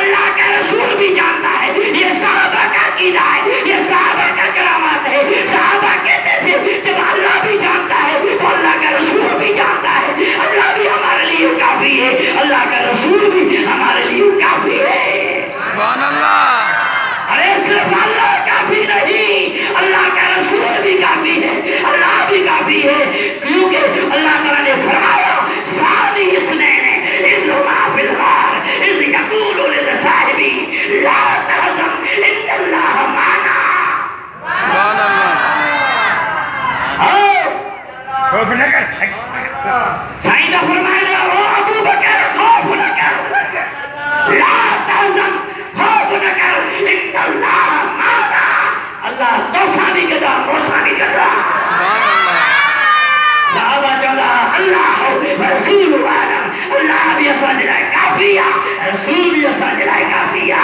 اللہ کا رسول بھی جانتا ہے، یہ صحابہ کا عقیدہ ہے، یہ صحابہ کا کرامات ہے۔ صحابہ کہتے تھے جب اللہ بھی جانتا ہے تو اللہ کا رسول بھی جانتا ہے، اللہ بھی ہمارے لیے کافی ہے، اللہ کا رسول بھی ہمارے لیے کافی ہے۔ سبحان اللہ۔ ارے صرف اللہ کافی نہیں، اللہ کا رسول بھی کافی ہے، اللہ بھی کافی ہے، کیونکہ اللہ تعالیٰ نے فرمایا ثانی اثنین اذ ہما فی الغار اذ یقول لصاحبہ لا تحزن ان اللہ معنا۔ سبحان اللہ۔ خوف نہ کر، سائدہ فرمایا او ابو بکر خوف نہ کر، لا تحزن خوف نہ کر ان اللہ معنا، اللہ دوسا نہیں کرتا، موسا نہیں کرتا۔ صحابہ چودہ اللہ رسول عالم، اللہ بھی اسا جلائے کافیہ، رسول بھی اسا جلائے کافیہ۔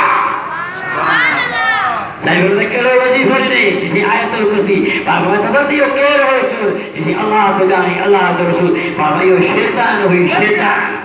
صحیح ذکر وظیفہ نہیں جسی آیت الکرسی بابا تبردی ہو کیر ہو چور جسی اللہ تو جانی اللہ تو رسول بابا یہ شیطان ہوئی شیطان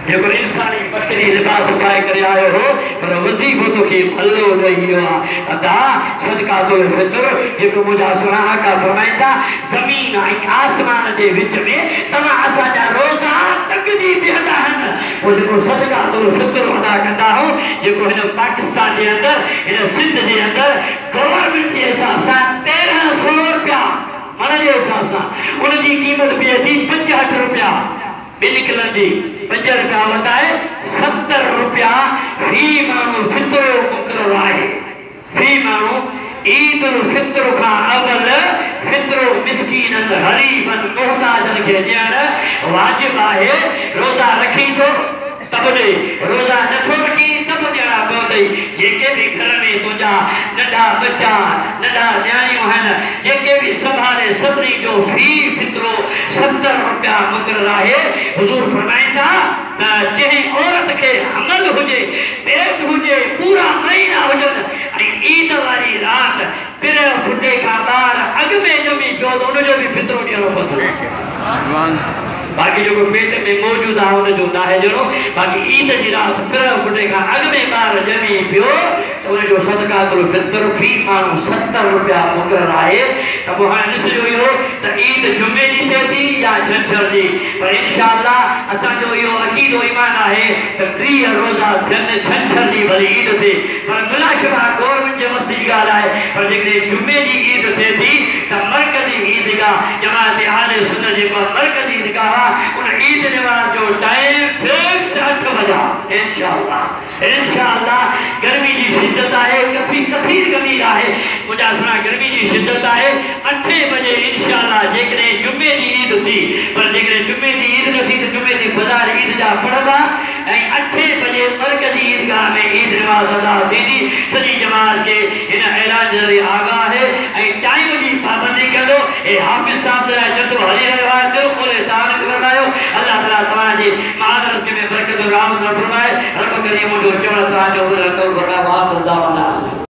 جب انسانی بشری لباس پائے کرے آئے ہو پر وظیفہ تو کی ملو نہیں ہوا ادا صدقات الفطر جب مجھا سناہا کا فرمائن تھا زمین آئی آسمان دے وچ میں تمہا اسا جا روزہ تک جی بیہدہ ہیں وہ جب صدقات الفطر ادا کرتا ہوں جب انہوں پاکستان دے اندر انہوں سندھ دے اندر گورنمنٹ کے حساب سے 1300 روپیہ منہ دے حساب سے انہوں کی قیمت بھی تھی 65 روپیہ بنکلن جی 5 روپیہ بتائے 70 روپیہ فی مانو فطر مقرر آئے فی مانو عید الفطر کا اول فطر مسکین غریباً محتاجن کے دیار واجب آئے روزہ رکھی تو تب دے روزہ نتھو رکھی تب دیارا بودئی جیکے بھی گھر میں تجھا نڈا بچہ نڈا نیانیوں ہیں جیکے بھی سبھارے سبری جو فی فطرو 70 روپیہ مقرر آئے حضور فرمائیں تھا چہیں عورت کے عمل ہوجے پیٹ ہوجے پورا مہینہ ہوجن عید والی رات پھر پھٹے کا بار اگ میں جو بھی پیو تو انہوں جو بھی فطروں ڈیروں پتر باقی جو پیٹ میں موجود آؤں جو نہ ہے جنو باقی عید جی رات پھر پھٹے کا اگ میں بار جمی پیو تو انہیں جو صدقات الفطر فی مانو 70 روپیہ مقرر آئے تب وہاں نس جو ہو تو عید جمعے جی تھے تھی یا چھنچر جی پر انشاءاللہ اساں جو یہ عقید و ایمان ہے تو 3 روزہ چھنچر جی بھلی عید تھے پر ملا شبہ گورنمنٹ جو مسجد گال آئے پر جگہ جمعے جی عید تھے تھی تو مرکزی عیدگاہ جماعت اہل سنت جی پر مرکزی عیدگاہ ان عید نماز جو ٹائم فکس 8 بجا انشاءاللہ گرمی جی شدت آئے کافی کثیر گرمی آئے مجھا سنا گرمی جی شدت آئے 8 بجے انشاءاللہ جیکنے جمعے دی عید تھی پر جیکنے جمعے دی عید نہ تھی تو جمعے دی فضار عید جا پڑھا 8 بجے مرکزی عیدگاہ میں عید نماز ادا تھی دی سجی جماعت کے انہا اعلان جذری آگاہ ہے ٹائم جی پابندی کر دو حافظ صاحب درہ چندر حلی روایت دل کھولے تعانق فرمائیو اللہ تعالیٰ تمہاں جی معادرت کے میں برکت و رحمت فرمائے رب کریم جو چوڑا تعانق فرمائے وہاں صدا اللہ